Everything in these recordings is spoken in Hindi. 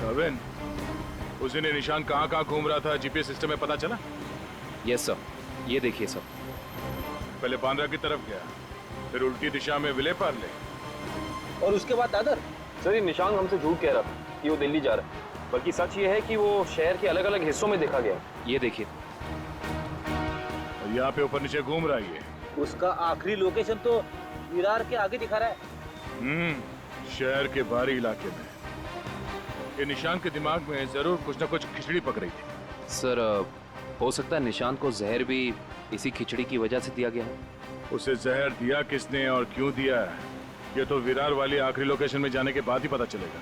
अविन, उस दिन ये निशान कहाँ घूम रहा था जीपीएस सिस्टम में पता चला? यस सर, ये देखिए सर। पहले बांद्रा की तरफ गया, फिर उल्टी दिशा में विले पार्ले, और उसके बाद दादर। सर ये निशान हमसे झूठ कह रहा था कि वो दिल्ली जा रहा है, बल्कि सच ये है कि वो शहर के अलग अलग हिस्सों में देखा गया। ये देखिए, और यहाँ पे ऊपर नीचे घूम रहा है ये। उसका आखिरी लोकेशन तो विरार के आगे दिखा रहा है। शहर के बाहरी इलाके में। ये निशान के दिमाग में जरूर कुछ ना कुछ खिचड़ी पक रही थी। सर हो सकता है निशान को जहर भी इसी खिचड़ी की वजह से दिया गया है। उसे जहर दिया किसने और क्यों दिया है, ये तो विरार वाली आखिरी लोकेशन में जाने के बाद ही पता चलेगा।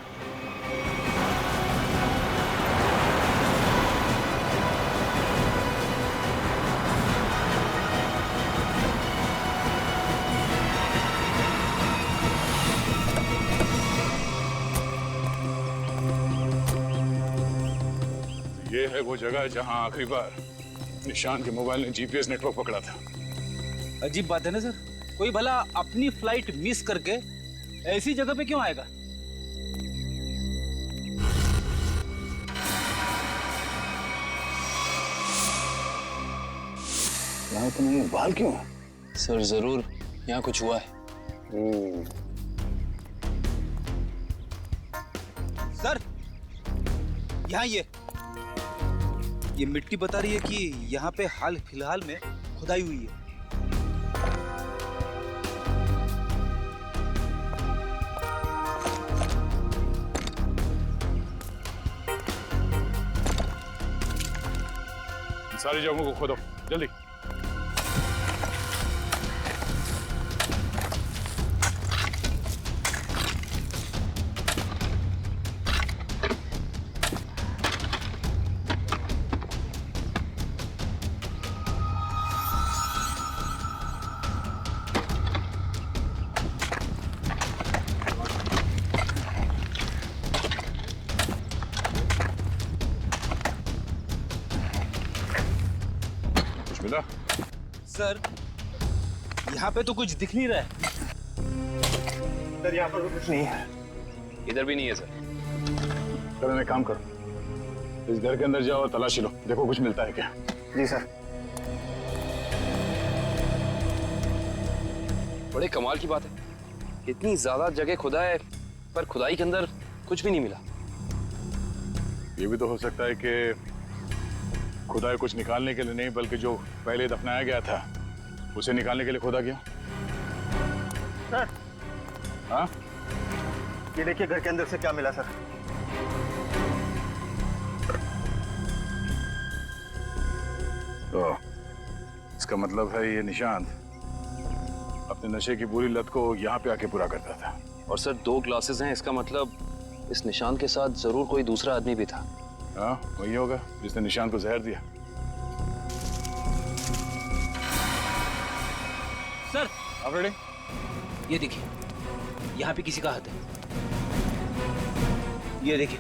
ये है वो जगह जहां आखिरी बार निशान के मोबाइल ने जीपीएस नेटवर्क पकड़ा था। अजीब बात है ना सर, कोई भला अपनी फ्लाइट मिस करके ऐसी जगह पे क्यों आएगा? यहाँ तो नहीं, बाल क्यों? सर जरूर यहाँ कुछ हुआ है। सर यहाँ ये मिट्टी बता रही है कि यहाँ पे हाल फिलहाल में खुदाई हुई है। सारी जगहों को खोदो जल्दी। मिला? सर यहाँ पे तो कुछ दिख नहीं रहा है। सर यहाँ पर कुछ नहीं है। इधर भी नहीं है सर। चलो एक काम करो, इस घर के अंदर जाओ और तलाशी लो, देखो कुछ मिलता है क्या। जी सर। बड़े कमाल की बात है, इतनी ज्यादा जगह खुदा है पर खुदाई के अंदर कुछ भी नहीं मिला। ये भी तो हो सकता है कि खुदाई कुछ निकालने के लिए नहीं, बल्कि जो पहले दफनाया गया था उसे निकालने के लिए खोदा गया। सर हाँ, ये देखिए घर के अंदर से क्या मिला सर। तो इसका मतलब है ये निशांत अपने नशे की बुरी लत को यहाँ पे आके पूरा करता था। और सर 2 ग्लासेस हैं, इसका मतलब इस निशान के साथ जरूर कोई दूसरा आदमी भी था। हाँ वही होगा जिसने निशान को जहर दिया। सर आप रेडी? ये देखिए, यहाँ पे किसी का हाथ है। ये देखिए,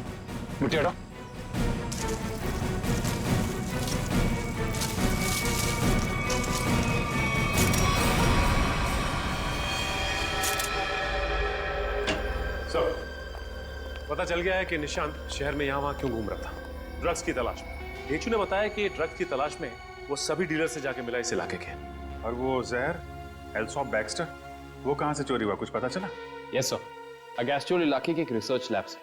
मिट्टी हटाओ। सर पता चल गया है कि निशांत शहर में यहाँ वहाँ क्यों घूम रहा था, ड्रग्स की तलाश में। डेचू ने बताया कि ड्रग्स की तलाश में वो सभी डीलर से जाके मिला इस इलाके के। और वो जहर एल्सॉप बैक्स्टर, वो कहाँ से चोरी हुआ, कुछ पता चला? यस सर, अगेस्टोल इलाके के एक रिसर्च लैब से।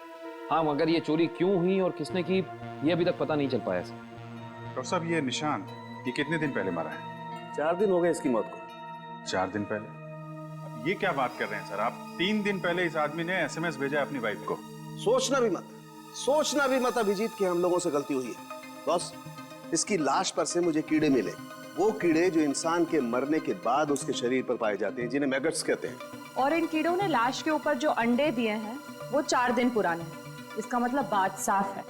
हाँ, मगर ये चोरी क्यों हुई और किसने की ये अभी तक पता नहीं चल पाया सर। डॉक्टर साहब ये निशांत ये कितने दिन पहले मरा है? 4 दिन हो गए इसकी मौत को। 4 दिन पहले? अब ये क्या बात कर रहे हैं सर आप? 3 दिन पहले इस आदमी ने एसएमएस भेजा अपनी वाइफ को। सोचना भी मत अभिजीत कि हम लोगों से गलती हुई है। बॉस, इसकी लाश पर से मुझे कीड़े मिले, वो कीड़े जो इंसान के मरने के बाद उसके शरीर पर पाए जाते हैं, जिन्हें मैगट्स कहते हैं। और इन कीड़ों ने लाश के ऊपर जो अंडे दिए हैं वो 4 दिन पुराने हैं। इसका मतलब बात साफ है,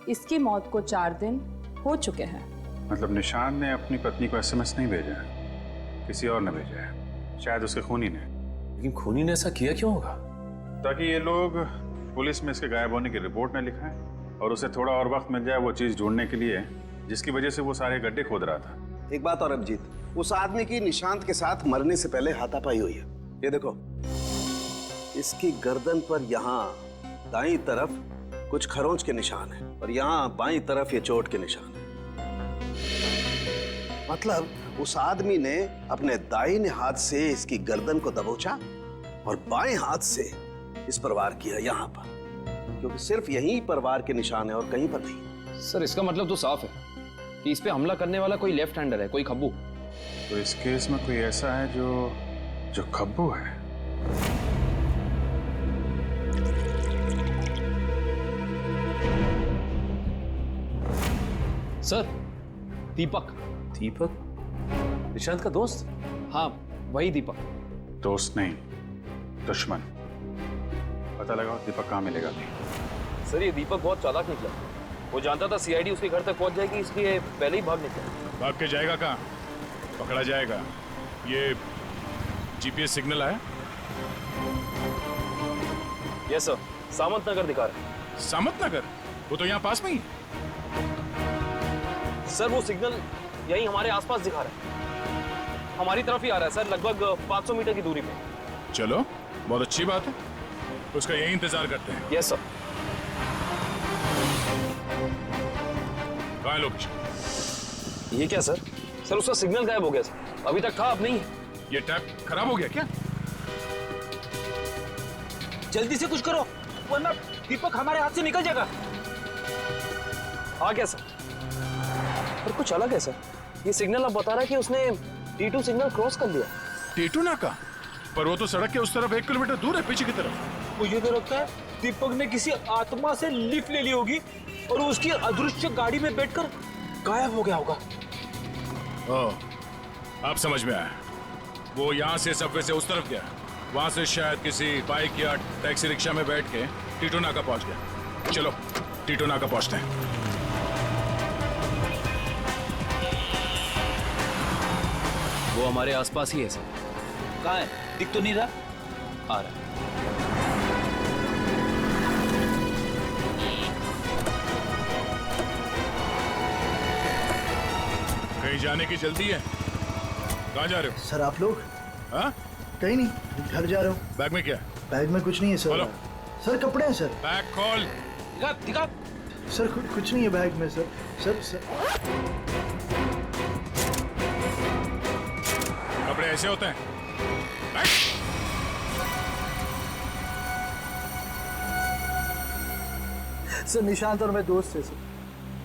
इसकी मौत को 4 दिन हो चुके हैं। मतलब निशान ने अपनी पत्नी को एसएमएस नहीं भेजा है, किसी और ने भेजा है, शायद उसके खूनी ने। लेकिन खूनी ने ऐसा किया क्यों होगा? ताकि ये लोग पुलिस में इसके गायब होने की रिपोर्ट न लिखाएं और उसे थोड़ा और वक्त मिल जाए वो चीज ढूंढने के लिए जिसकी वजह से वो सारे गड्ढे खोद रहा था। एक बात और अभिजीत, उस आदमी की निशांत के साथ मरने से पहले हाथापाई हुई है। ये देखो, इसकी गर्दन पर यहाँ दाईं तरफ कुछ खरोंच के निशान है और यहाँ बाईं तरफ ये चोट के निशान है। मतलब उस आदमी ने अपने दाहिने हाथ से इसकी गर्दन को दबोचा और बाएं हाथ से इस पर वार किया यहाँ पर, क्योंकि सिर्फ यहीं पर वार के निशान है और कहीं पर नहीं। सर इसका मतलब तो साफ है कि इस पे हमला करने वाला कोई लेफ्ट हैंडर है, कोई खब्बू। तो इस केस में कोई ऐसा है जो खब्बू है। सर दीपक। दीपक? निशांत का दोस्त? हाँ वही दीपक। दोस्त नहीं, दुश्मन। पता लगाओ दीपक कहाँ मिलेगा। सर ये दीपक बहुत चालाक निकला। वो जानता था सीआईडी उसके घर तक पहुंच जाएगी, इसलिए पहले ही भाग निकला। भाग के जाएगा कहाँ? पकड़ा जाएगा। ये जीपीएस सिग्नल आया? यस सर, सामंत नगर दिखा रहा है। सामंत नगर? वो तो यहाँ पास में ही। सर वो सिग्नल यही हमारे आसपास दिखा रहा है, हमारी तरफ ही आ रहा है सर, लगभग 500 मीटर की दूरी पे। चलो बहुत अच्छी बात है, उसका यही इंतजार करते हैं। Yes sir. कहाँ है लोकेशन? ये क्या सर? सर उसका सिग्नल गायब हो गया सर, अभी तक था अब नहीं है। ये टैप खराब हो गया क्या? जल्दी से कुछ करो वरना दीपक हमारे हाथ से निकल जाएगा। हाँ क्या सर? पर कुछ अलग है सर, ये सिग्नल अब बता रहा है कि उसने T2 सिग्नल क्रॉस कर लिया। T2 नाका? पर वो तो सड़क के उस तरफ 1 किलोमीटर दूर है, पीछे की तरफ। मुझे तो लगता है दीपक ने किसी आत्मा से लिफ्ट ले ली होगी और उसकी अदृश्य गाड़ी में बैठकर गायब हो गया होगा। ओह, अब समझ में आया। वो यहाँ से सबवे से उस तरफ गया, वहां से शायद किसी बाइक या टैक्सी रिक्शा में बैठ के T2 नाका पहुंच गया। चलो T2 नाका पहुंचते हैं। वो हमारे आसपास ही है सर। कहाँ है? दिख तो नहीं रहा। आ रहा है। कहीं जाने की जल्दी है? कहाँ जा रहे हो? सर आप लोग? हाँ? कहीं नहीं, घर जा रहा हूँ। बैग में क्या? बैग में कुछ नहीं है सर। खोलो। सर कपड़े हैं सर। बैग खोल। दिखा दिखा। सर कुछ नहीं है बैग में सर। सर कपड़े ऐसे होते हैं? बैग। सर निशांत और मैं दोस्त थे सर,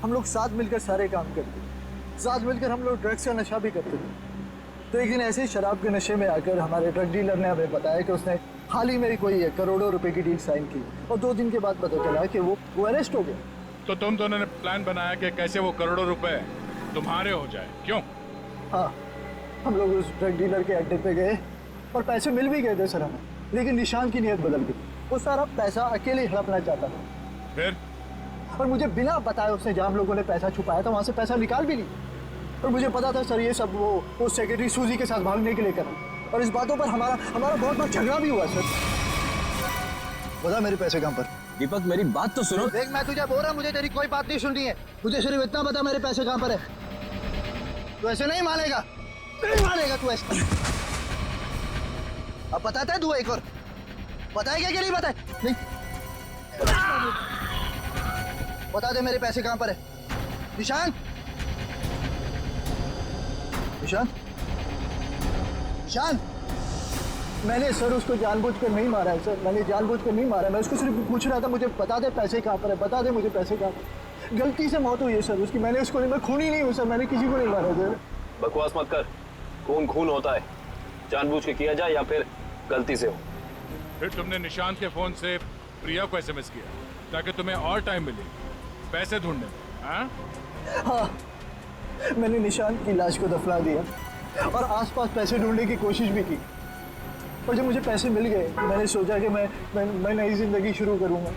हम लोग साथ मिलकर सारे काम करते थे, साथ मिलकर हम लोग ड्रग्स का नशा भी करते थे। तो एक दिन ऐसे ही शराब के नशे में आकर हमारे ड्रग डीलर ने हमें बताया कि उसने हाल ही में कोई करोड़ों रुपए की डील साइन की और 2 दिन के बाद पता चला कि वो अरेस्ट हो गया। तो तुम दोनों ने प्लान बनाया कि कैसे वो करोड़ों रुपए तुम्हारे हो जाए, क्यों? हाँ, हम लोग उस ड्रग डीलर के अड्डे पे गए और पैसे मिल भी गए थे सर हमें, लेकिन निशान की नीयत बदल गई। वो सारा पैसा अकेले ही हड़पना चाहता था। फिर? और मुझे बिना बताए उसने जहाँ हम लोगों ने पैसा छुपाया था वहाँ से पैसा निकाल भी ली। और मुझे पता था सर ये सब वो सेक्रेटरी सूजी के साथ भागने के लिए करा, और इस बातों पर हमारा बहुत बार झगड़ा भी हुआ सर। बता मेरे पैसे कहाँ पर? दीपक मेरी बात तो सुनो। देख मैं तुझे बोल रहा हूँ, मुझे तेरी कोई बात नहीं सुननी है, मुझे सिर्फ इतना बता मेरे पैसे कहाँ पर है। तू ऐसे नहीं मानेगा, नहीं मानेगा तू ऐसे। अब बताता है तू एक और, बताएगा कि नहीं बताए? नहीं बता दे मेरे पैसे कहाँ पर है। निशांत, निशांत, निशांत। मैंने सर उसको जानबूझकर नहीं मारा है सर, मैंने जानबूझकर नहीं मारा है। मैं उसको सिर्फ पूछ रहा था मुझे बता दे पैसे कहाँ पर है, बता दे मुझे पैसे कहाँ पर। गलती से मौत हुई है सर उसकी, मैंने उसको नहीं, मैं खूनी नहीं हूँ सर, मैंने किसी को नहीं मारा सर। बकवास मत कर, खून खून होता है, जानबूझ के किया जाए या फिर गलती से हो। फिर तुमने निशांत के फोन से प्रिया को एसएमएस किया ताकि तुम्हें और टाइम मिले पैसे ढूंढने में, हाँ? हाँ, मैंने निशांत की लाश को दफना दिया और आसपास पैसे ढूंढने की कोशिश भी की, और जब मुझे पैसे मिल गए मैंने सोचा कि मैं नई जिंदगी शुरू करूंगा।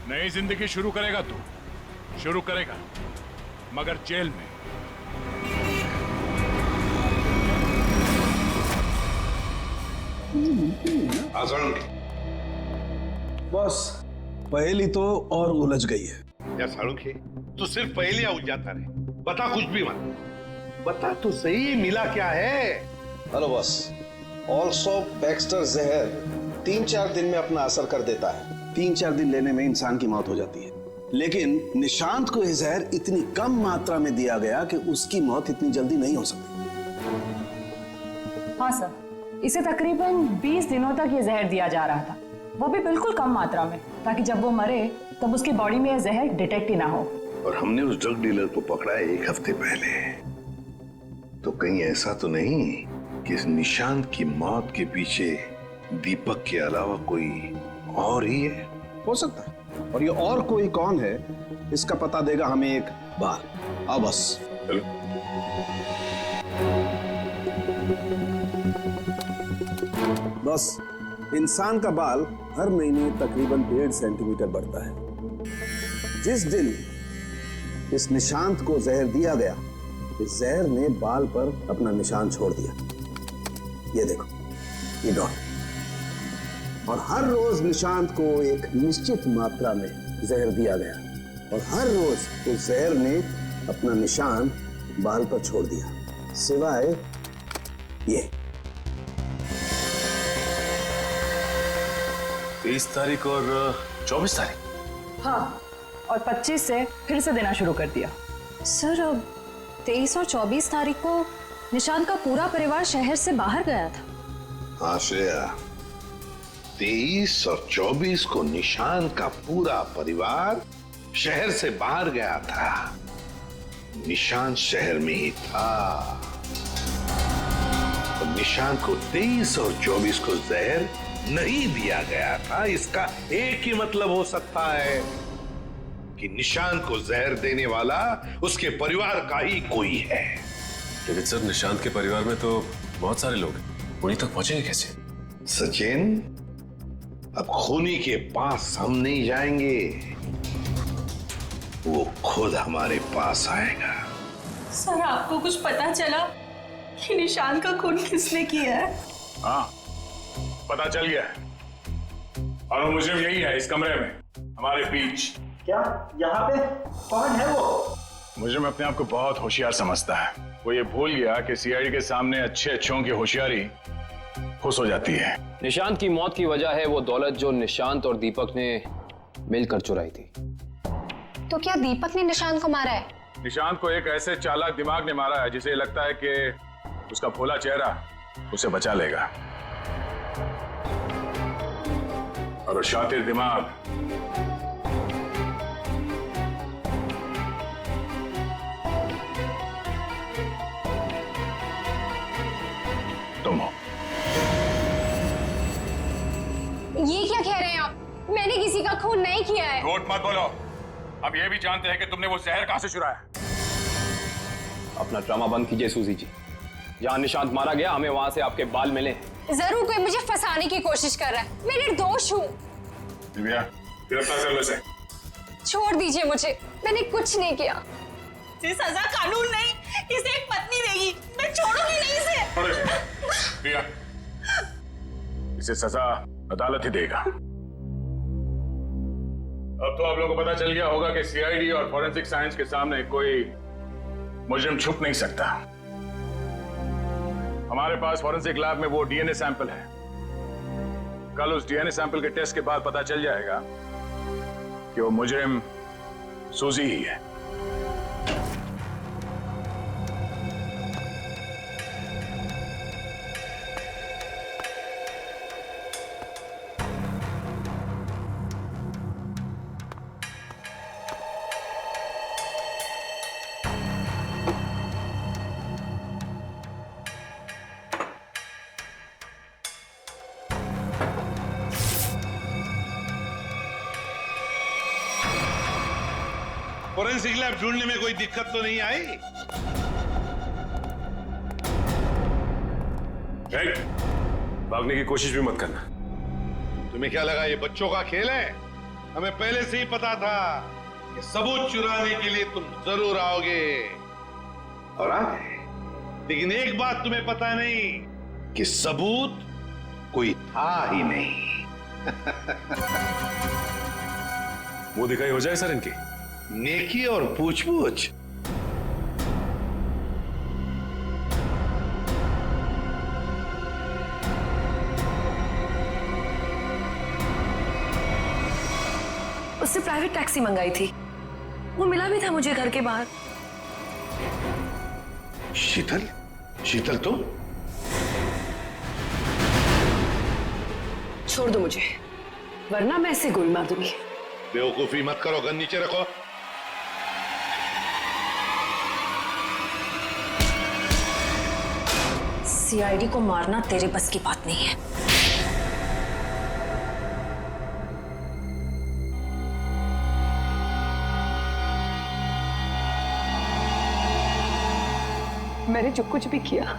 नई जिंदगी शुरू करेगा तू, शुरू करेगा, मगर जेल में। बस पहेली तो और उलझ गई है। या सालुंखे, तू सिर्फ पहेलियां उलझाता रहे, बता कुछ भी मत, बता तो सही मिला क्या है। हेलो बॉस, ऑल्सो बैक्स्टर जहर 3-4 दिन में अपना असर कर देता है। 3-4 दिन लेने में इंसान की मौत हो जाती है। लेकिन निशांत को यह जहर इतनी कम मात्रा में दिया गया कि उसकी मौत इतनी जल्दी नहीं हो सकती। हाँ सर, इसे तकरीबन 20 दिनों तक ये जहर दिया जा रहा था, वो भी बिल्कुल कम मात्रा में, ताकि जब वो मरे तब उसकी बॉडी में यह जहर डिटेक्ट ही ना हो। और हमने उस ड्रग डीलर को पकड़ा 1 हफ्ते पहले, तो कहीं ऐसा तो नहीं कि इस निशांत की मौत के पीछे दीपक के अलावा कोई और ही है? हो सकता है, और ये और कोई कौन है इसका पता देगा हमें एक बार। आओ बस चलो। बस इंसान का बाल हर महीने तकरीबन 1.5 सेंटीमीटर बढ़ता है। जिस दिन इस निशांत को जहर दिया गया, इस जहर ने बाल पर अपना निशान छोड़ दिया। ये देखो, ये डॉट। और हर रोज निशांत को एक निश्चित मात्रा में जहर दिया गया, और हर रोज उस जहर ने अपना निशान बाल पर छोड़ दिया, सिवाय ये। 23 तारीख और 24 तारीख। हाँ, और 25 से फिर से देना शुरू कर दिया। सर, अब 23 और 24 तारीख को निशांत का पूरा परिवार शहर से बाहर गया था। हाँ श्रेया, 23 और 24 को निशांत का पूरा परिवार शहर से बाहर गया था। निशांत शहर में ही था, और निशांत को 23 और 24 को जहर नहीं दिया गया था। इसका एक ही मतलब हो सकता है कि निशांत को जहर देने वाला उसके परिवार का ही कोई है। लेकिन सर, निशांत के परिवार में तो बहुत सारे लोग हैं, उन्हीं तक पहुंचेंगे कैसे? सचिन, अब खूनी के पास हम नहीं जाएंगे, वो खुद हमारे पास आएगा। सर, आपको कुछ पता चला कि निशांत का खून किसने किया है? हाँ, पता चल गया है, और वो मुजरिम यही है, इस कमरे में हमारे बीच। क्या यहाँ पे कौन है वो? मुजरिम अपने आप को बहुत होशियार समझता है। वो ये भूल गया कि सीआईडी के सामने अच्छे अच्छों की होशियारी फुस हो जाती है। निशांत की मौत की वजह है वो दौलत जो निशांत और दीपक ने मिलकर चुराई थी। तो क्या दीपक ने निशांत को मारा है? निशांत को एक ऐसे चालाक दिमाग ने मारा है जिसे लगता है कि उसका भोला चेहरा उसे बचा लेगा, और वो शातिर दिमाग तुम हो। ये क्या कह रहे हैं आप? मैंने किसी का खून नहीं किया है। झूठ मत बोलो। अब ये भी जानते हैं कि तुमने वो जहर कहां से चुराया। अपना ड्रामा बंद कीजिए सूजी जी। जहां निशांत मारा गया, हमें वहां से आपके बाल मिले। जरूर कोई मुझे फंसाने की कोशिश कर रहा है। मैं निर्दोष हूँ। दिव्या, गिरफ्तार कर लो इसे। छोड़ दीजिए मुझे, मैंने कुछ नहीं किया। इसे सजा कानून नहीं, इसे एक पत्नी देगी। मैं छोड़ूंगी नहीं इसे। छोड़ो इसे। दिव्या, इसे सजा अदालत ही देगा। अब तो आप लोगों को पता चल गया होगा कि सीआईडी और फॉरेंसिक साइंस के सामने कोई मुजरिम छुप नहीं सकता। हमारे पास फॉरेंसिक लैब में वो डीएनए सैंपल है। कल उस डीएनए सैंपल के टेस्ट के बाद पता चल जाएगा कि वो मुजरिम सूजी ही है। फोरेंसिक लैब ढूंढने में कोई दिक्कत तो नहीं आई? भागने की कोशिश भी मत करना। तुम्हें क्या लगा ये बच्चों का खेल है? हमें पहले से ही पता था कि सबूत चुराने के लिए तुम जरूर आओगे, और आ गए। लेकिन एक बात तुम्हें पता नहीं कि सबूत कोई था ही नहीं। वो दिखाई हो जाए सर इनकी। नेकी और पूछ-पूछ। उससे प्राइवेट टैक्सी मंगाई थी, वो मिला भी था मुझे घर के बाहर। शीतल? शीतल तुम? छोड़ दो मुझे, वरना मैं इसे गोली मार दूंगी। बेवकूफी मत करो, गन नीचे रखो। सीआईडी को मारना तेरे बस की बात नहीं है। मैंने जो कुछ भी किया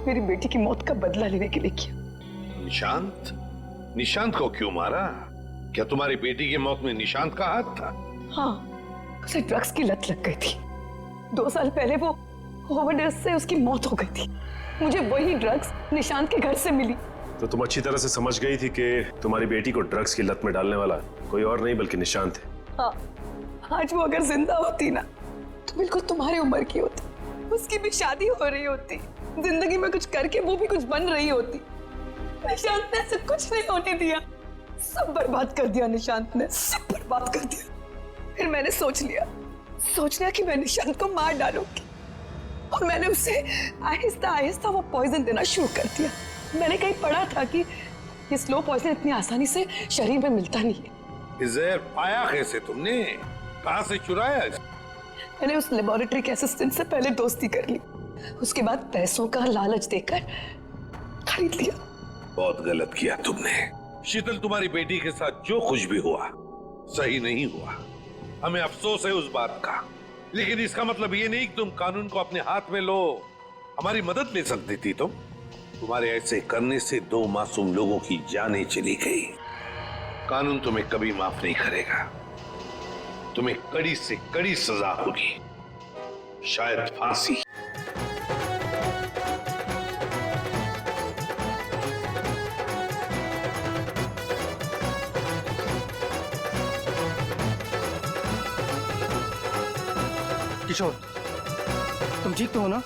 मेरी बेटी की मौत का बदला लेने के लिए किया। निशांत? निशांत को क्यों मारा? क्या तुम्हारी बेटी की मौत में निशांत का हाथ था? हाँ, उसे ड्रग्स की लत लग गई थी। 2 साल पहले वो ओवरडोज से उसकी मौत हो गई थी। मुझे वही ड्रग्स निशांत के घर से मिली। तो तुम अच्छी तरह से समझ गई थी कि तुम्हारी बेटी को ड्रग्स की लत में डालने वाला कोई और नहीं बल्कि निशांत है। हाँ, आज वो अगर जिंदा होती ना तो बिल्कुल तुम्हारी उम्र की होती, उसकी भी शादी हो रही होती, जिंदगी में कुछ करके वो भी कुछ बन रही होती। निशांत ने ऐसा कुछ नहीं होने दिया, सब बर्बाद कर दिया निशांत ने, सब बर्बाद कर दिया। फिर मैंने सोच लिया कि मैं निशांत को मार डालूंगी और मैंने उसे आहिस्ता आहिस्ता वो पॉइजन देना शुरू कर दिया। मैंने कहीं पढ़ा था कि ये स्लो पॉइजन इतनी आसानी से शरीर में मिलता नहीं है। जहर पाया कैसे तुमने? कहां से चुराया? मैंने उस लेबोरेटरी के असिस्टेंट से पहले दोस्ती कर ली, उसके बाद पैसों का लालच देकर खरीद लिया। बहुत गलत किया तुमने। शीतल, तुम्हारी बेटी के साथ जो कुछ भी हुआ सही नहीं हुआ। हमें अफसोस है उस बात का, लेकिन इसका मतलब ये नहीं कि तुम कानून को अपने हाथ में लो। हमारी मदद ले सकती थी तुम। तुम्हारे ऐसे करने से 2 मासूम लोगों की जानें चली गई। कानून तुम्हें कभी माफ नहीं करेगा। तुम्हें कड़ी से कड़ी सजा होगी, शायद फांसी। किशोर, तुम ठीक तो हो ना?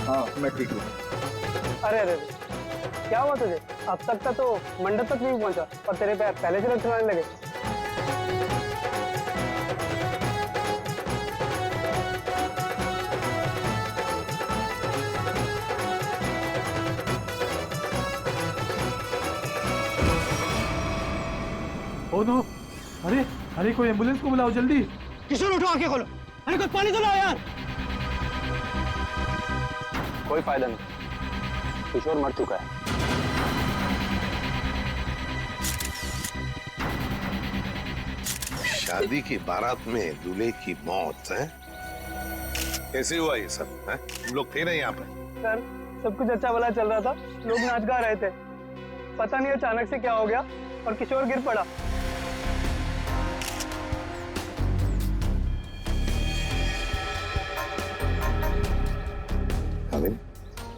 हाँ, मैं ठीक हूँ। अरे अरे क्या हुआ तुझे? अब तक का तो मंडप तक नहीं पहुंचा और तेरे पैर पहले से लड़खड़ाने लगे। Oh no! अरे अरे, कोई एम्बुलेंस को बुलाओ जल्दी। किशोर उठो, आंखें खोलो। अरे कुछ पानी तो लाओ यार। कोई फायदा नहीं, किशोर मर चुका है। शादी की बारात में दूल्हे की मौत है? कैसे हुआ ये सब? है? तुम लोग थे ना यहाँ पे? सर, सब कुछ अच्छा भला चल रहा था, लोग नाच गा रहे थे। पता नहीं अचानक से क्या हो गया और किशोर गिर पड़ा।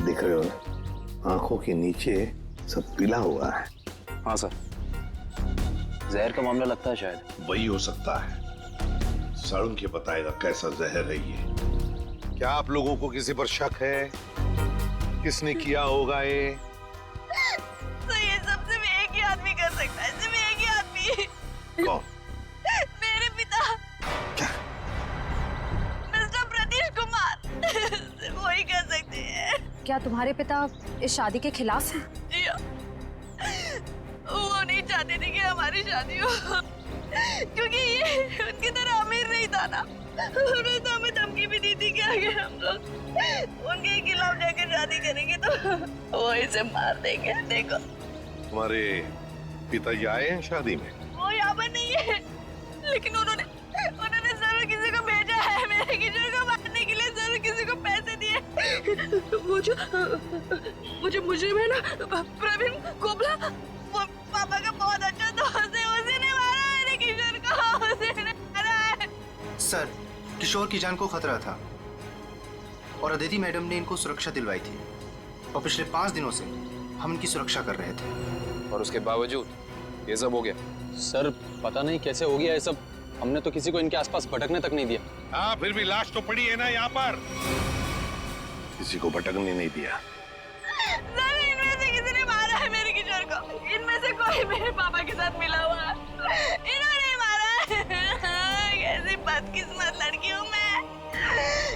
दिख रहे हो ना, आंखों के नीचे सब पीला हुआ है। हाँ सर, जहर का मामला लगता है शायद। वही हो सकता है। सारुण के बताएगा कैसा जहर है ये। क्या आप लोगों को किसी पर शक है? किसने किया होगा ये? तो ये सब सिर्फ एक ही आदमी कर सकता है, सिर्फ एक ही आदमी। कौन? मेरे पिता। क्या? मिस्टर प्रतीश कुमार। सिर्फ वही कर सकते हैं। क्या तुम्हारे पिता इस शादी के खिलाफ हैं? जी हाँ। वो नहीं चाहते थे कि हमारी शादी हो, क्योंकि ये उनकी तरह अमीर नहीं था ना। उन्होंने तो हमें धमकी भी दी थी कि अगर हम लोग उनके खिलाफ जाकर शादी करेंगे तो वो इसे मार देंगे। देखो, तुम्हारे पिताजी आए हैं शादी में? वो यहाँ पर नहीं है, लेकिन उन्होंने जरूर किसी को भेजा है मेरे किशोर को मारने के लिए। जरूर किसी को पैसे दिए। वो जो मुजरिम है ना, प्रवीण कोबला, वो पापा का बहुत अच्छा दोस्त है। उसी ने मारा मेरे किशोर को, उसी ने मारा है। सर, किशोर की जान को खतरा था और अदिति मैडम ने इनको सुरक्षा दिलवाई थी और पिछले 5 दिनों से हम इनकी सुरक्षा कर रहे थे। और उसके बावजूद ये सब हो गया। सर, पता नहीं कैसे हो गया ये सब। हमने तो किसी को इनके आसपास भटकने तक नहीं दिया। हाँ, फिर भी लाश तो पड़ी है ना यहाँ पर। किसी को भटकने नहीं दिया। इनमें से किसी ने मारा है मेरे किशोर को। इनमें से कोई मेरे पापा के साथ मिला हुआ है। इन्होंने मारा। कैसी बदकिस्मत लड़की हूँ मैं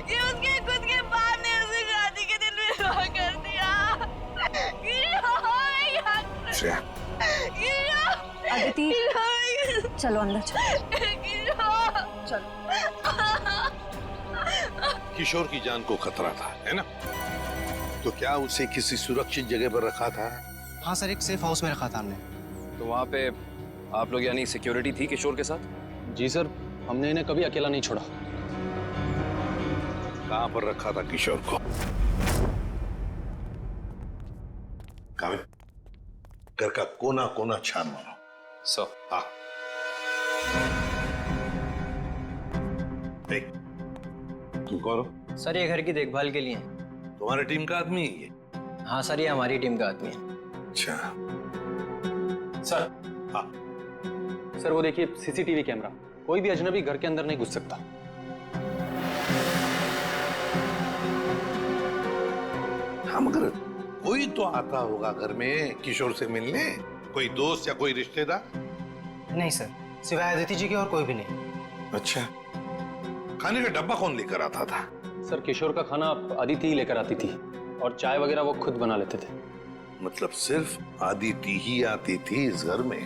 कि उसके खुद के बाप ने उसे शादी के दिन विधवा कर दिया। अदिति, चलो अंदर चलो। किशोर की जान को खतरा था, है ना? तो क्या उसे किसी सुरक्षित जगह पर रखा था? हाँ सर, एक सेफ हाउस में रखा था हमने। तो वहाँ पे आप लोग यानी सिक्योरिटी थी किशोर के साथ? जी सर, हमने इन्हें कभी अकेला नहीं छोड़ा। कहाँ पर रखा था किशोर को? कामिल, घर का कोना कोना छान मारो। सर। हाँ। देख, तुम कौन हो? सर ये घर की देखभाल के लिए। तुम्हारी टीम का आदमी है ये? हाँ सर, ये हमारी टीम का आदमी है। अच्छा। सर। हाँ। सर वो देखिए सीसीटीवी कैमरा, कोई भी अजनबी घर के अंदर नहीं घुस सकता। हाँ, मगर कोई तो आता होगा घर में किशोर से मिलने, कोई दोस्त या कोई रिश्तेदार? नहीं सर, सिवाय अदिति जी के और कोई भी नहीं। अच्छा, खाने का डब्बा कौन लेकर आता था? सर किशोर का खाना अदिति ही लेकर आती थी और चाय वगैरह वो खुद बना लेते थे। मतलब सिर्फ अदिति ही आती थी इस घर में?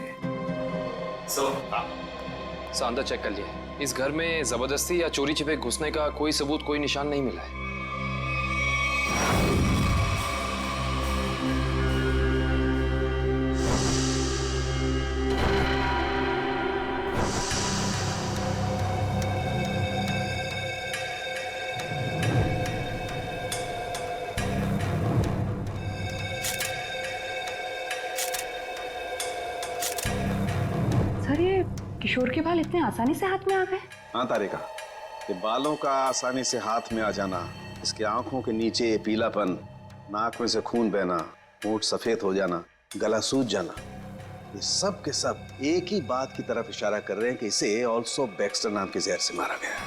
सर अंदर चेक कर लिया, इस घर में जबरदस्ती या चोरी छिपे घुसने का कोई सबूत, कोई निशान नहीं मिला है। सर ये किशोर के बाल इतने आसानी से हाथ में आ गए? हाँ तारिका, ये बालों का आसानी से हाथ में आ जाना, इसके आंखों के नीचे पीलापन, नाक में से खून बहना, होंठ सफेद हो जाना, गला सूज जाना, ये सब के सब एक ही बात की तरफ इशारा कर रहे हैं कि इसे ऑल्सो बैक्स्टर नाम के जहर से मारा गया है।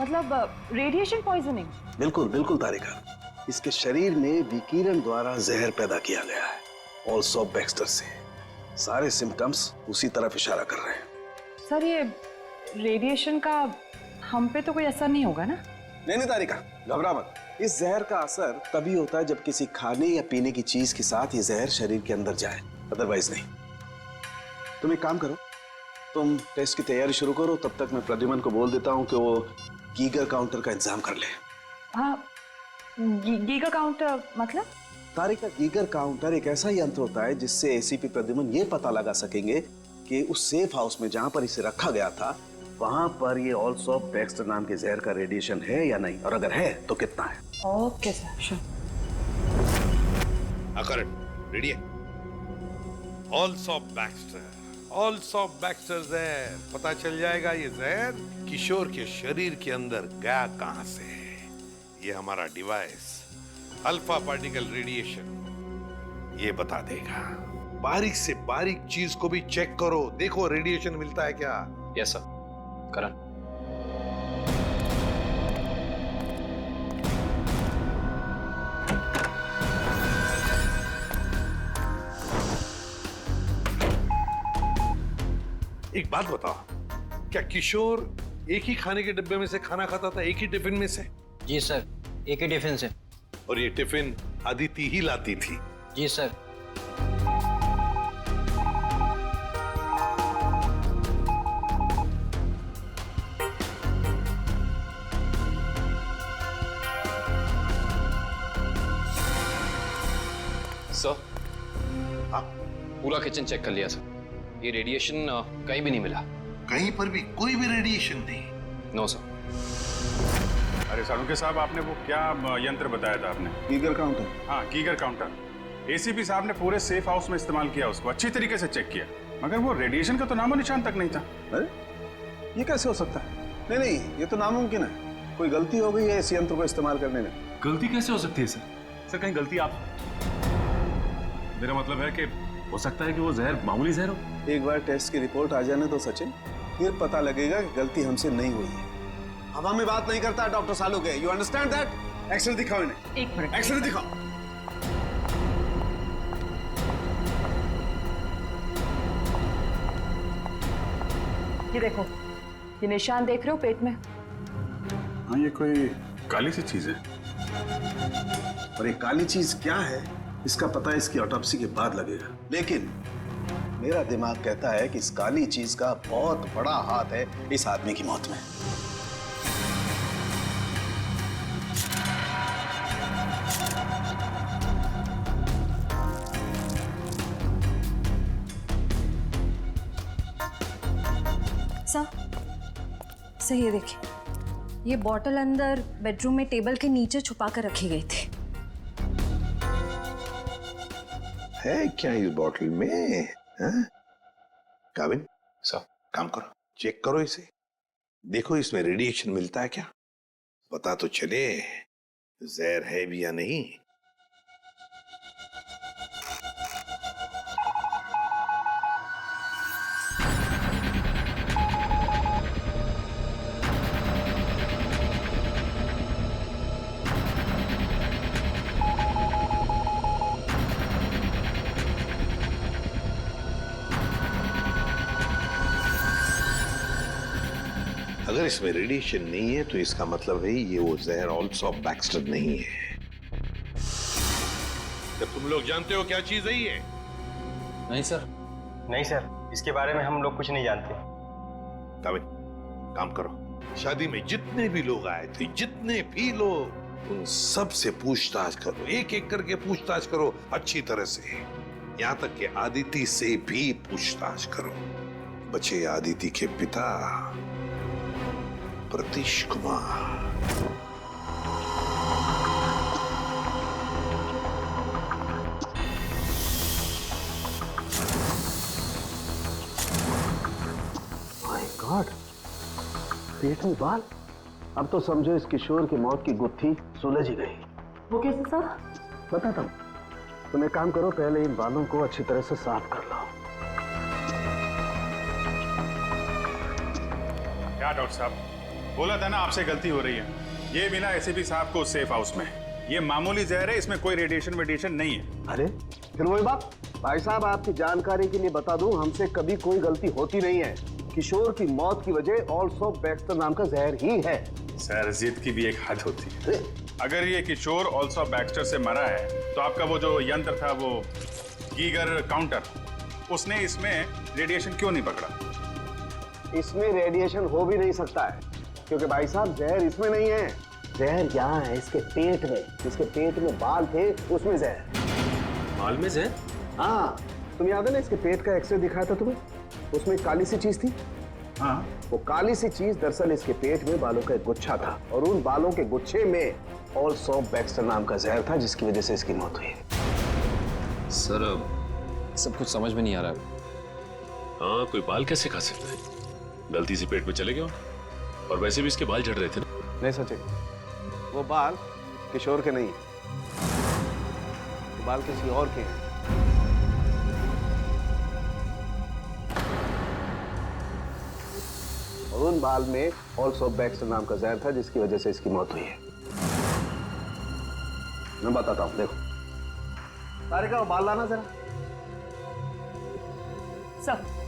मतलब रेडिएशन पॉइजनिंग? बिल्कुल बिल्कुल तारिका, इसके शरीर में विकिरण द्वारा जहर पैदा किया गया है, ऑल्सो बैक्स्टर से। सारे सिम्टम्स उसी तरफ इशारा कर रहे हैं। सर ये रेडिएशन का हम पे तो कोई असर नहीं होगा ना? नहीं तारिका, घबरा मत। इस जहर का असर तभी होता है जब किसी खाने या पीने की चीज के साथ ये जहर शरीर के अंदर जाए, अदरवाइज नहीं। तुम एक काम करो, तुम टेस्ट की तैयारी शुरू करो, तब तक मैं प्रद्युमन को बोल देता हूँ कि वो गीगर काउंटर का इंतजाम कर ले। हाँ, गीगर काउंटर मतलब? तारिका, गीगर काउंटर एक ऐसा यंत्र होता है जिससे एसीपी प्रद्युमन ये पता लगा सकेंगे कि उस सेफ हाउस में जहां पर इसे रखा गया था वहां पर ये ऑल्सो बैक्स्टर नाम के जहर का रेडिएशन है या नहीं, और अगर है तो कितना है। Okay sir, sure. Correct, ready है? ऑल्सो बैक्स्टर जहर, पता चल जाएगा ये जहर किशोर के शरीर के अंदर गया कहां से है। ये हमारा डिवाइस अल्फा पार्टिकल रेडिएशन ये बता देगा। बारीक से बारीक चीज को भी चेक करो, देखो रेडिएशन मिलता है क्या। Yes sir. करण। एक बात बताओ, क्या किशोर एक ही खाने के डिब्बे में से खाना खाता था, एक ही टिफिन में से? जी सर, एक ही टिफिन से। और ये टिफिन अदिति ही लाती थी? जी सर। सर, हाँ, पूरा किचन चेक कर लिया सर, ये रेडिएशन कहीं भी नहीं मिला। कहीं पर भी कोई भी रेडिएशन नहीं? No sir. अरे सालुंके साहब, आपने वो क्या यंत्र बताया था आपने? Geiger counter. हाँ, गीगर काउंटर। एसीपी साहब ने पूरे सेफ हाउस में इस्तेमाल किया, उसको अच्छी तरीके से चेक किया, मगर वो रेडिएशन का तो नामो निशान तक नहीं था। अरे ये कैसे हो सकता है? नहीं, ये तो नामुमकिन है, कोई गलती हो गई है इस यंत्र को इस्तेमाल करने में। गलती कैसे हो सकती है सर? सर कहीं गलती आप, मेरा मतलब है कि हो सकता है कि वो जहर मामूली जहर हो। एक बार टेस्ट की रिपोर्ट आ जाने दो सचिन, फिर पता लगेगा कि गलती हमसे नहीं हुई है। हवा में बात नहीं करता doctor Saluke, you understand that? X ray दिखाओ इन्हें। एक मिनट, एक्सरे दिखाओ। ये देखो, ये निशान देख रहे हो पेट में? हाँ, ये कोई काली सी चीज है। और ये काली चीज क्या है इसका पता इसकी ऑटोप्सी के बाद लगेगा, लेकिन मेरा दिमाग कहता है कि इस काली चीज का बहुत बड़ा हाथ है इस आदमी की मौत में। सर ये देखिए, ये बॉटल अंदर बेडरूम में टेबल के नीचे छुपा कर रखी गई थी। है क्या इस बॉटल में? काविन साहब, काम करो, चेक करो इसे, देखो इसमें रेडिएशन मिलता है क्या, पता तो चले जहर है भी या नहीं। अगर इसमें रेडिएशन नहीं है तो इसका मतलब है ये वो जहर ऑल्सो बैक्स्टर नहीं है। तो तुम लोग जानते हो क्या चीज है ये? नहीं सर। नहीं सर, इसके बारे में हम लोग कुछ नहीं जानते। काविन, काम करो, शादी में जितने भी लोग आए थे, जितने भी लोग, उन सब से पूछताछ करो, एक एक करके पूछताछ करो अच्छी तरह से, यहाँ तक कि आदिति से भी पूछताछ करो। बचे आदिति के पिता प्रतीश कुमार। माय गॉड, पेट में बाल। अब तो समझो इस किशोर की मौत की गुत्थी सुलझ ही गई। वो कैसे सर? बताता हूँ, तुम एक काम करो, पहले इन बालों को अच्छी तरह से साफ कर लो। क्या डॉक्टर साहब, बोला था ना आपसे गलती हो रही है। ये बिना एसीपी साहब को सेफ हाउस में, ये मामूली जहर है, इसमें कोई रेडिएशन वेडिएशन नहीं है। अरे फिर वही बात। भाई साहब, आपकी जानकारी के लिए बता दूं, हमसे कभी कोई गलती होती नहीं है। किशोर की मौत की वजह ऑल्सो बैक्स्टर नाम का जहर ही है। सर, जिद की भी एक हद होती है। अगर ये किशोर ऑल्सो बैक्स्टर से मरा है तो आपका वो जो यंत्र था, वो गीगर काउंटर, उसने इसमें रेडिएशन क्यों नहीं पकड़ा? इसमें रेडिएशन हो भी नहीं सकता है, क्योंकि भाई साहब जहर इसमें नहीं है, जहर यहाँ है इसके पेट में। इसके पेट में बाल थे, उसमें जहर। बाल में जहर? हाँ, तुम याद है ना इसके पेट का एक्सरे दिखाया था तुम्हें, उसमें एक काली सी चीज थी। हाँ, वो काली सी चीज दरअसल इसके पेट में बालों का एक गुच्छा था, और उन बालों के गुच्छे में ऑल्सो बैक्स्टर नाम का जहर था, जिसकी वजह से इसकी मौत हुई। सर, सब कुछ समझ में नहीं आ रहा है। हाँ, कोई बाल कैसे खा सकता है? गलती से पेट में चले गए, और वैसे भी इसके बाल झड़ रहे थे ना। नहीं सचे, वो बाल किशोर के नहीं, वो बाल किसी और के हैं। और उन बाल में ऑल्सो बैक्स्टर नाम का जहर था, जिसकी वजह से इसकी मौत हुई है। मैं बताता हूं, देखो। तारिका, वो बाल लाना जरा। सर,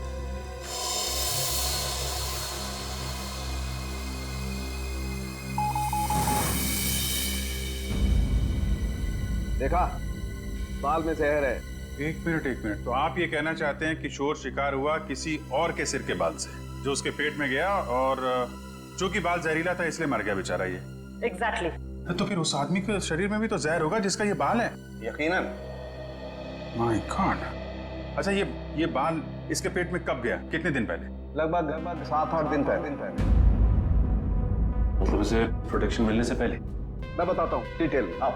देखा, बाल में जहर है। एक मिनट। तो आप ये कहना चाहते हैं किशोर शिकार हुआ किसी और के सिर के बाल से, जो उसके पेट में गया, और चूंकि बाल जहरीला था इसलिए मर गया बेचारा ये। एग्जैक्टली। तो फिर उस आदमी के शरीर में भी तो जहर होगा जिसका ये बाल है। यकीनन। My God. अच्छा, ये बाल इसके पेट में कब गया, कितने दिन पहले? लगभग 7-8 दिन पहले। मतलब उसे प्रोटेक्शन मिलने से पहले? मैं बताता हूँ डिटेल में। आओ,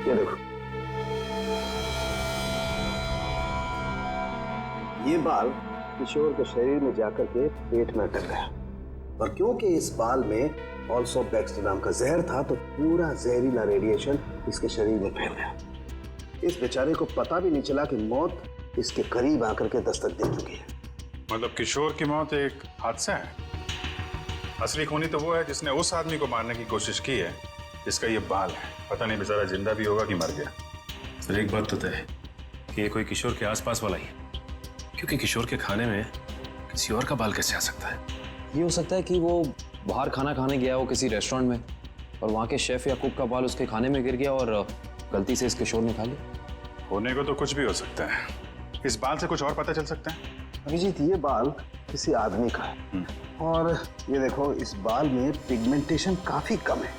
ये देखो, ये बाल किशोर के शरीर में जाकर के पेट में अटक गया, और क्योंकि इस बाल में ऑल्सो बैक्स्टर नाम का जहर था, तो पूरा जहरीला रेडिएशन इसके शरीर में फैल गया। इस बेचारे को पता भी नहीं चला कि मौत इसके करीब आकर के दस्तक दे चुकी है। मतलब किशोर की मौत एक हादसा है। असली खूनी तो वो है जिसने उस आदमी को मारने की कोशिश की है जिसका ये बाल है। पता नहीं बेचारा जिंदा भी होगा कि मर गया। सर, एक बात तो तय है, कि ये कोई किशोर के आसपास वाला ही है, क्योंकि किशोर के खाने में किसी और का बाल कैसे आ सकता है? ये हो सकता है कि वो बाहर खाना खाने गया हो किसी रेस्टोरेंट में और वहाँ के शेफ या कुक का बाल उसके खाने में गिर गया और गलती से इस किशोर ने खा लिया। होने को तो कुछ भी हो सकता है। इस बाल से कुछ और पता चल सकता है? अभिजीत, ये बाल किसी आदमी का है और ये देखो, इस बाल में पिगमेंटेशन काफी कम है।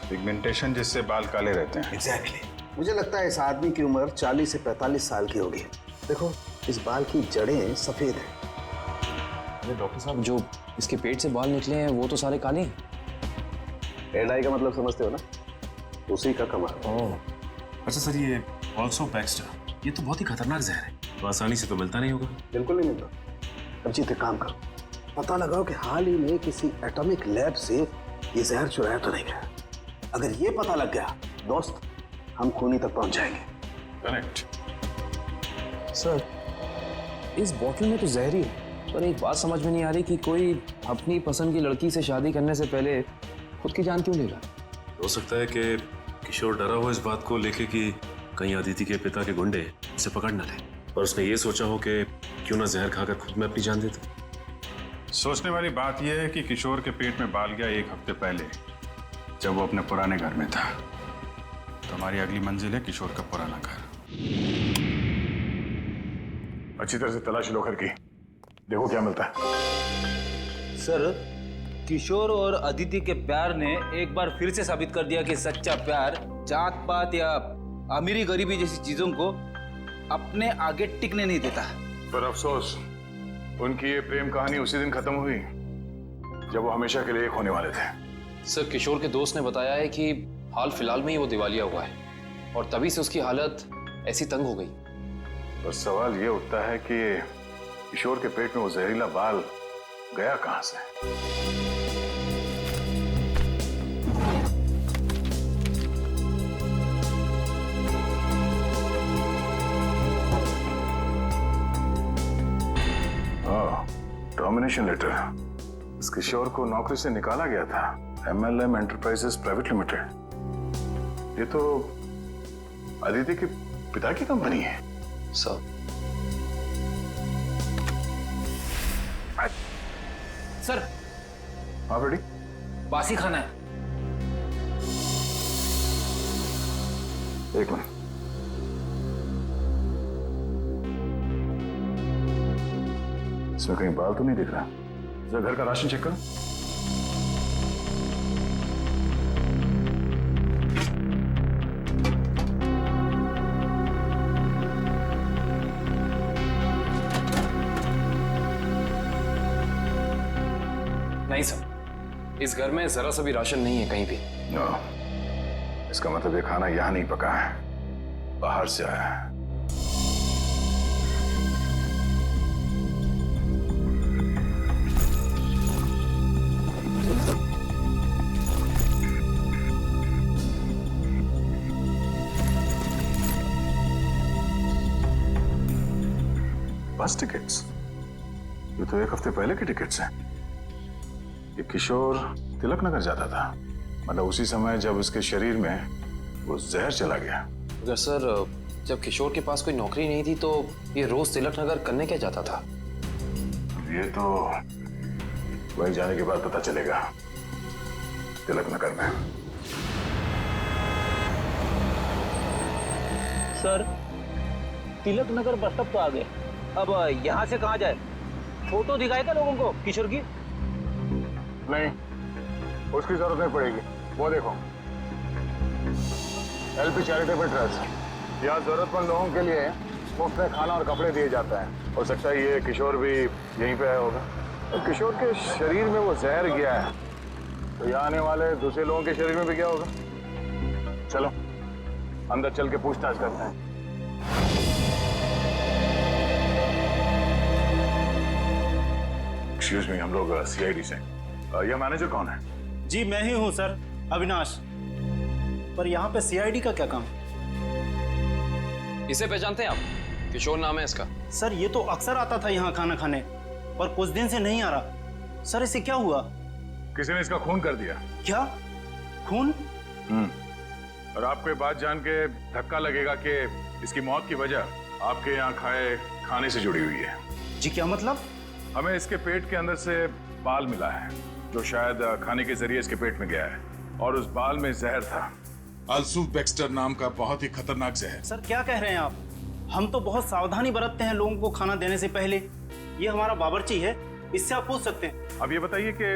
पिगमेंटेशन जिससे बाल काले रहते हैं। एग्जैक्टली। मुझे लगता है इस आदमी की उम्र 40 से 45 साल की होगी। देखो, इस बाल की जड़ें सफेद हैं। अरे डॉक्टर साहब, जो इसके पेट से बाल निकले हैं वो तो सारे काले हैं। हेयर डाई का मतलब समझते हो ना? उसी का कमाल। ओह, अच्छा सर, ये ऑल्सो बैक्स्टर, ये तो बहुत ही खतरनाक जहर है, तो आसानी से तो मिलता नहीं होगा। बिल्कुल नहीं मिलता। अभिजीत, एक काम करो, पता लगाओ कि हाल ही में किसी एटॉमिक लैब से ये जहर चुराया तो नहीं गया। अगर ये पता लग गया दोस्त, हम खूनी तक पहुंच जाएंगे। करेक्ट। सर, इस बोतल में तो जहर ही है, पर एक बात समझ में नहीं आ रही कि कोई अपनी पसंद की लड़की से शादी करने से पहले खुद की जान क्यों लेगा? हो सकता है कि किशोर डरा हो इस बात को लेके कि कहीं अदिति के पिता के गुंडे उसे पकड़ न ले, और उसने ये सोचा हो कि क्यों ना जहर खाकर खुद में अपनी जान दे दे। सोचने वाली बात यह है कि किशोर के पेट में बाल गया 1 हफ्ते पहले, जब वो अपने पुराने घर में था। तो हमारी अगली मंजिल है किशोर का पुराना घर। अच्छी तरह से तलाशी लो घर की, देखो क्या मिलता है। सर, किशोर और अदिति के प्यार ने एक बार फिर से साबित कर दिया कि सच्चा प्यार जात पात या अमीरी गरीबी जैसी चीजों को अपने आगे टिकने नहीं देता। पर अफसोस, उनकी ये प्रेम कहानी उसी दिन खत्म हुई जब वो हमेशा के लिए एक होने वाले थे। सर, किशोर के दोस्त ने बताया है कि हाल फिलहाल में ही वो दिवालिया हुआ है और तभी से उसकी हालत ऐसी तंग हो गई। बस सवाल ये उठता है कि किशोर के पेट में वो जहरीला बाल गया कहां से? Termination letter. इस किशोर को नौकरी से निकाला गया था MLM एंटरप्राइजेस प्राइवेट लिमिटेड। ये तो अदिति के पिता की कंपनी है। सर, सर, हाँ बेटी, बासी खाना है। एक मिनट। इसमें कहीं बाल तो नहीं दिख रहा। जरा घर का राशन चेक करो। नहीं सर, इस घर में जरा सा भी राशन नहीं है कहीं भी। नो, इसका मतलब ये खाना यहां नहीं पका है, बाहर से आया है। बस टिकट्स? ये तो 1 हफ्ते पहले की टिकट्स हैं। ये किशोर तिलक नगर जाता था, मतलब उसी समय जब उसके शरीर में वो जहर चला गया। अगर सर, जब किशोर के पास कोई नौकरी नहीं थी तो ये रोज तिलक नगर करने क्या जाता था? ये तो वही जाने के बाद पता चलेगा। तिलक नगर में। Sir, Tilak Nagar bus stop तो आ गए, अब यहाँ से कहाँ जाए? फोटो दिखाएगा लोगों को किशोर की? नहीं, उसकी जरूरत नहीं पड़ेगी। वो देखो, LP चैरिटेबल ट्रस्ट, यहाँ जरूरतमंद लोगों के लिए मुफ्त में खाना और कपड़े दिए जाता है। हो सकता है ये किशोर भी यहीं पे आया होगा। तो किशोर के शरीर में वो जहर गया है, तो यहाँ आने वाले दूसरे लोगों के शरीर में भी क्या होगा? चलो अंदर चल के पूछताछ करते हैं। एक्सक्यूज मी, हम लोग CID से। यह मैनेजर कौन है? जी मैं ही हूँ सर, अविनाश। पर यहाँ पे CID का क्या काम? इसे पहचानते हैं आप? किशोर नाम है इसका। सर ये तो अक्सर आता था यहाँ खाना खाने, पर कुछ दिन से नहीं आ रहा। सर इसे क्या हुआ? किसी ने इसका खून कर दिया। क्या? खून? और आपको ये बात जान के धक्का लगेगा कि इसकी मौत की वजह आपके यहाँ खाए खाने से जुड़ी हुई है। जी क्या मतलब? हमें इसके पेट के अंदर से बाल मिला है जो शायद खाने के जरिए इसके पेट में गया है, और उस बाल में जहर था, अल्सूफ बैक्स्टर नाम का बहुत ही खतरनाक जहर। सर क्या कह रहे हैं आप? हम तो बहुत सावधानी बरतते हैं लोगों को खाना देने से पहले। ये हमारा बावर्ची है, इससे आप पूछ सकते हैं। अब ये बताइए कि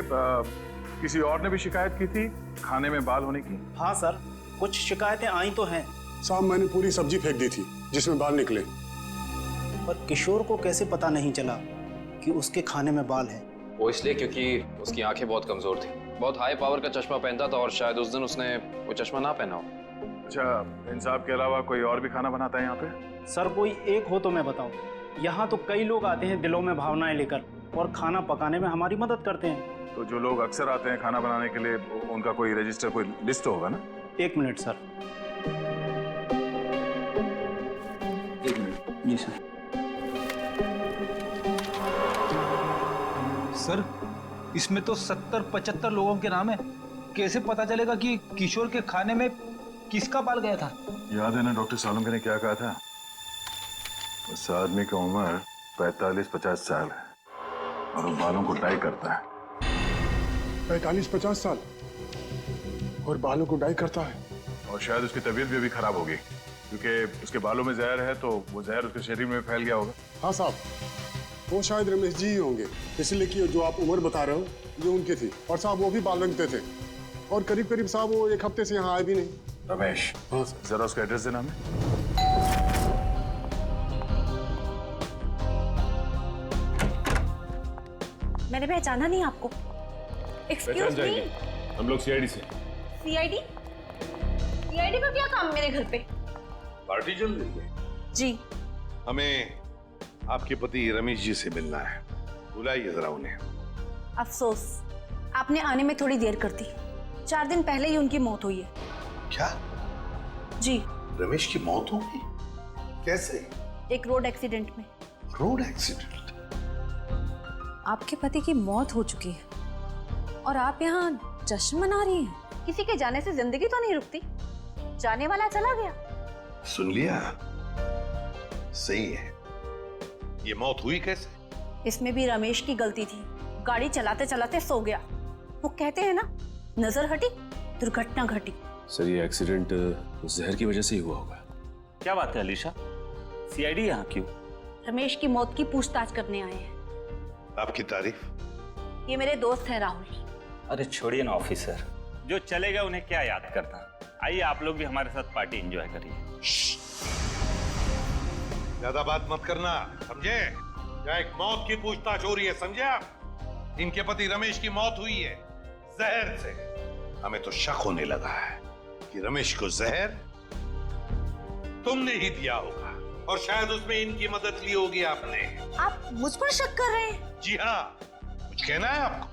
किसी और ने भी शिकायत की थी खाने में बाल होने की? हाँ सर, कुछ शिकायतें आई तो हैं। साहब मैंने पूरी सब्जी फेंक दी थी जिसमें बाल निकले। पर किशोर को कैसे पता नहीं चला कि उसके खाने में बाल है? वो इसलिए क्योंकि उसकी आंखें बहुत कमजोर थी, बहुत हाई पावर का चश्मा पहनता था और शायद उस दिन उसने वो चश्मा ना पहना हो। अच्छा, इन साहब के अलावा कोई और भी खाना बनाता है यहाँ पे? सर कोई एक हो तो मैं बताऊं। यहाँ तो कई लोग आते हैं दिलों में भावनाएं लेकर और खाना पकाने में हमारी मदद करते हैं। तो जो लोग अक्सर आते हैं खाना बनाने के लिए, उनका कोई रजिस्टर, कोई लिस्ट होगा ना? 1 मिनट सर। 1 मिनट। जी सर। सर इसमें तो 70-75 लोगों के नाम है। कैसे पता चलेगा कि किशोर के खाने में किसका बाल गया था? याद है ना डॉक्टर सालुंके ने क्या कहा था? उस आदमी की उम्र 45-50 साल है और वो बालों को डाई करता है। 45-50 साल और बालों को डाई करता है? और शायद उसकी तबीयत भी अभी खराब होगी क्योंकि उसके बालों में जहर है, तो वो जहर उसके शरीर में फैल गया होगा। हाँ साहब, वो शायद रमेश जी ही होंगे, इसलिए कि जो आप उम्र बता रहे हो जो उनकी थी। और साहब वो भी बाल रंगते थे और करीब करीब साहब वो 1 हफ्ते से यहाँ आए भी नहीं। रमेश, हाँ जरा उसका एड्रेस देना हमें। मैंने पहचाना नहीं आपको। एक्सक्यूज मी, हम लोग सीआईडी से। सीआईडी? सीआईडी का क्या काम मेरे घर पे? पार्टी चल रही है जी। हमें आपके पति रमेश जी से मिलना है, बुलाइए जरा उन्हें। अफसोस, आपने आने में थोड़ी देर कर दी। 4 दिन पहले ही उनकी मौत हुई है। क्या? जी। रमेश की मौत हो गई? कैसे? एक रोड एक्सीडेंट में। Road accident? आपके पति की मौत हो चुकी है और आप यहाँ जश्न मना रही हैं। किसी के जाने से जिंदगी तो नहीं रुकती। जाने वाला चला गया। सुन लिया? सही है। ये मौत हुई कैसे? इसमें भी रमेश की गलती थी। गाड़ी चलाते चलाते सो गया। वो कहते हैं ना, नजर हटी दुर्घटना घटी। सर ये एक्सीडेंट जहर की वजह से ही हुआ होगा। क्या बात है अलीशा? सीआईडी यहाँ क्यों? रमेश की मौत की पूछताछ करने आए हैं। आपकी तारीफ? ये मेरे दोस्त हैं राहुल। अरे छोड़िए ना ऑफिसर, जो चले गए उन्हें क्या याद करता। आइए आप लोग भी हमारे साथ पार्टी एंजॉय करिए। ज्यादा बात मत करना, समझे? यहाँ एक मौत की पूछताछ हो रही है, समझे आप? इनके पति रमेश की मौत हुई है जहर से। हमें तो शक होने लगा है कि रमेश को जहर तुमने ही दिया होगा और शायद उसमें इनकी मदद ली होगी आपने। आप मुझ पर शक कर रहे हैं? जी हाँ, कुछ कहना है आपको?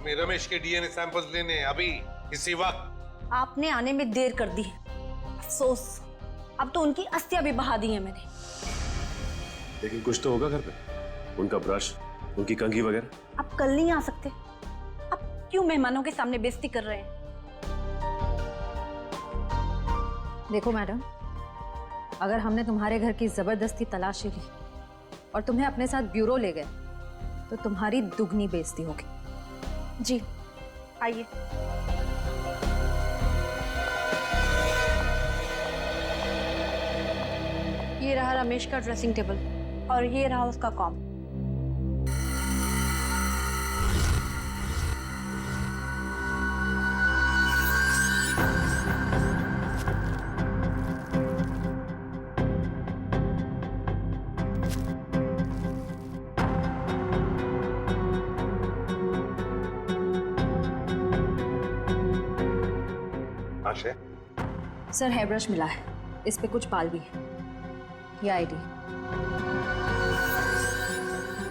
हमें रमेश के डीएनए सैंपल्स लेने अभी इसी वक्त। आपने आने में देर कर दी। अफसोस, अब तो उनकी अस्थियां भी बहा दी हैं मैंने। लेकिन कुछ तो होगा घर पे, उनका ब्रश, उनकी कंघी वगैरह। आप कल नहीं आ सकते? आप क्यों मेहमानों के सामने बेइज्जती कर रहे हैं? देखो मैडम, अगर हमने तुम्हारे घर की जबरदस्ती तलाशी ली और तुम्हें अपने साथ ब्यूरो ले गए तो तुम्हारी दुगनी बेइज्जती होगी। जी आइए। ये रहा रमेश का ड्रेसिंग टेबल और ये रहा उसका कॉम। आशय? सर हेयर ब्रश मिला है, इस पे कुछ बाल भी है। ये ID.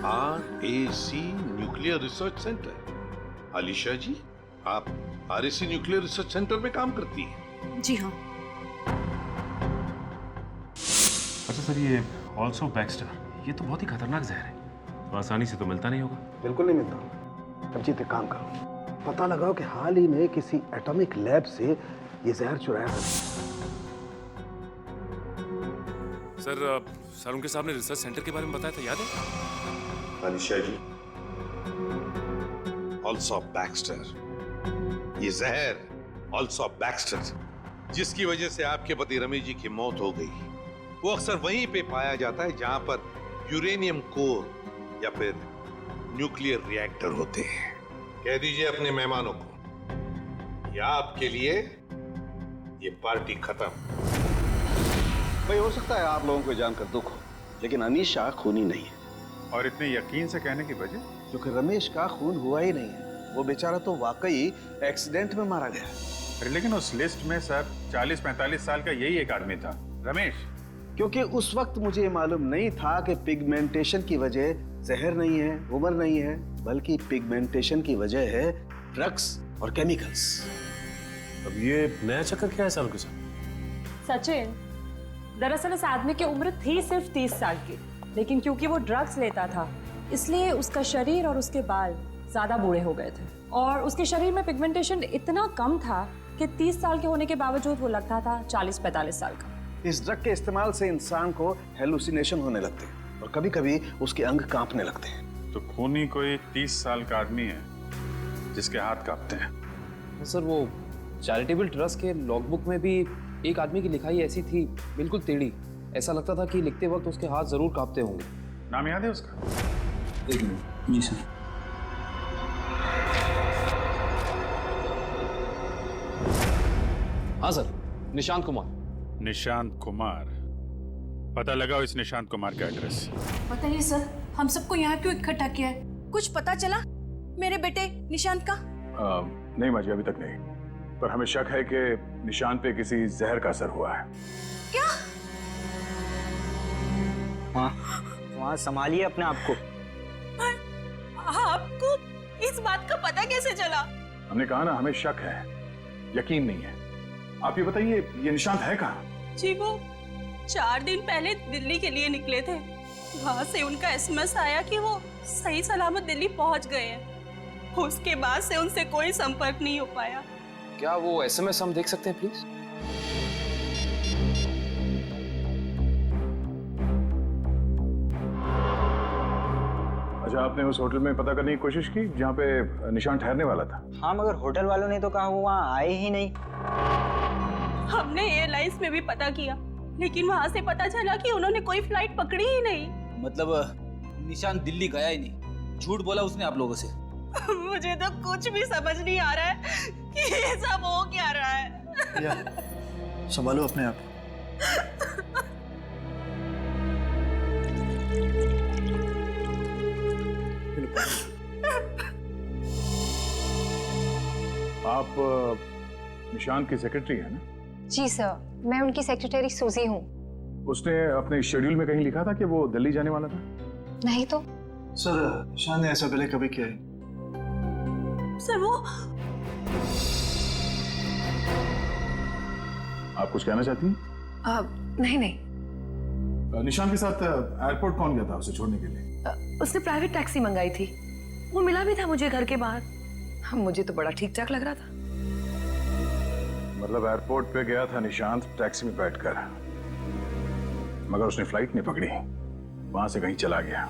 RAC nuclear research centre. Alisha ji, आप RAC न्यूक्लियर रिसर्च सेंटर में काम करती हैं? जी हाँ। अच्छा सर, ये ऑल्सो बैक्स्टर, ये तो बहुत ही खतरनाक जहर है, तो आसानी से तो मिलता नहीं होगा। बिल्कुल नहीं मिलता। अब जीत एक काम करो, पता लगाओ कि हाल ही में किसी एटॉमिक लैब से ये जहर चुराया था। सर उनके साहब ने रिसर्च सेंटर के बारे में बताया था, याद है? अनिशा जी, ऑल्सो बैक्स्टर, ये जहर ऑल्सो बैक्स्टर जिसकी वजह से आपके पति रमेश जी की मौत हो गई, वो अक्सर वहीं पे पाया जाता है जहां पर यूरेनियम कोर या फिर न्यूक्लियर रिएक्टर होते हैं। कह दीजिए अपने मेहमानों को, या आपके लिए ये पार्टी खत्म। भाई हो सकता है आप लोगों को जानकर दुख हो, लेकिन अनीशा खूनी नहीं है। और इतने यकीन से कहने की वजह? क्योंकि रमेश का खून हुआ ही नहीं है, वो बेचारा तो वाकई एक्सीडेंट में मारा गया। अरे लेकिन उस लिस्ट में सर 40-45 साल का यही एक आदमी था, रमेश। क्योंकि उस वक्त मुझे मालूम नहीं था कि पिगमेंटेशन की वजह जहर नहीं है, उम्र नहीं है, बल्कि पिगमेंटेशन की वजह है ड्रग्स और केमिकल्स। अब ये नया चक्कर क्या है साल के साथ? सचिन, दरअसल इस आदमी की उम्र थी सिर्फ 30 साल की, लेकिन क्योंकि वो ड्रग्स लेता था इसलिए उसका शरीर और उसके बाल ज्यादा बूढ़े हो गए थे, और उसके शरीर में पिगमेंटेशन इतना कम था कि 30 साल के होने के बावजूद वो लगता था 40-45 साल का। इस ड्रग के इस्तेमाल से इंसान को हेलुसिनेशन होने लगते हैं और कभी कभी उसके अंग कांपने लगते हैं। तो खूनी कोई 30 साल का आदमी है जिसके हाथ कांपते हैं। सर वो चैरिटेबल ट्रस्ट के लॉगबुक में भी एक आदमी की लिखाई ऐसी थी, बिल्कुल टेढ़ी। ऐसा लगता था कि लिखते वक्त उसके हाथ जरूर कांपते होंगे। नाम याद है उसका? एक मिनट। जी सर। हाँ सर, निशांत कुमार। निशांत कुमार, पता लगाओ इस निशांत कुमार का एड्रेस। बताइए सर, हम सबको यहाँ क्यों इकट्ठा किया है? कुछ पता चला मेरे बेटे निशांत का? नहीं माजी, अभी तक नहीं, पर हमें शक है कि निशांत पे किसी जहर का असर हुआ है। क्या? वहाँ संभालिए अपने आप को। आपको इस बात का पता कैसे चला? हमने कहा ना, हमें शक है, यकीन नहीं है। आप ये बताइए, ये निशांत है कहाँ? जी वो 4 दिन पहले दिल्ली के लिए निकले थे। वहाँ से उनका एसएमएस आया कि वो सही सलामत दिल्ली पहुँच गए हैं। उसके बाद से उनसे कोई संपर्क नहीं हो पाया। क्या वो एसएमएस हम देख सकते हैं प्लीज? अच्छा, आपने उस होटल में पता करने की कोशिश की जहाँ पे निशांत ठहरने वाला था? हाँ, मगर होटल वालों ने तो कहा वो वहाँ आए ही नहीं। हमने एयरलाइंस में भी पता किया, लेकिन वहाँ से पता चला कि उन्होंने कोई फ्लाइट पकड़ी ही नहीं। मतलब निशांत दिल्ली गया ही नहीं, झूठ बोला उसने आप लोगों से? मुझे तो कुछ भी समझ नहीं आ रहा है कि ये सब हो क्या रहा है। संभालो अपने आप। आप निशांत की सेक्रेटरी है ना? जी सर, मैं उनकी सेक्रेटरी सूजी हूँ। उसने अपने शेड्यूल में कहीं लिखा था कि वो दिल्ली जाने वाला था? नहीं तो। सर निशांत ने ऐसा पहले कभी किया है? सर वो आप कुछ कहना चाहती हैं? नहीं। निशांत के साथ एयरपोर्ट कौन गया था उसे छोड़ने के लिए? उसने प्राइवेट टैक्सी मंगाई थी, वो मिला भी था मुझे घर के बाहर। मुझे तो बड़ा ठीक ठाक लग रहा था। मतलब एयरपोर्ट पे गया था निशांत टैक्सी में बैठकर, मगर उसने फ्लाइट नहीं पकड़ी, वहां से कहीं चला गया।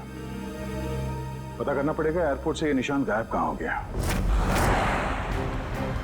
पता करना पड़ेगा एयरपोर्ट से ये निशांत गायब कहाँ हो गया।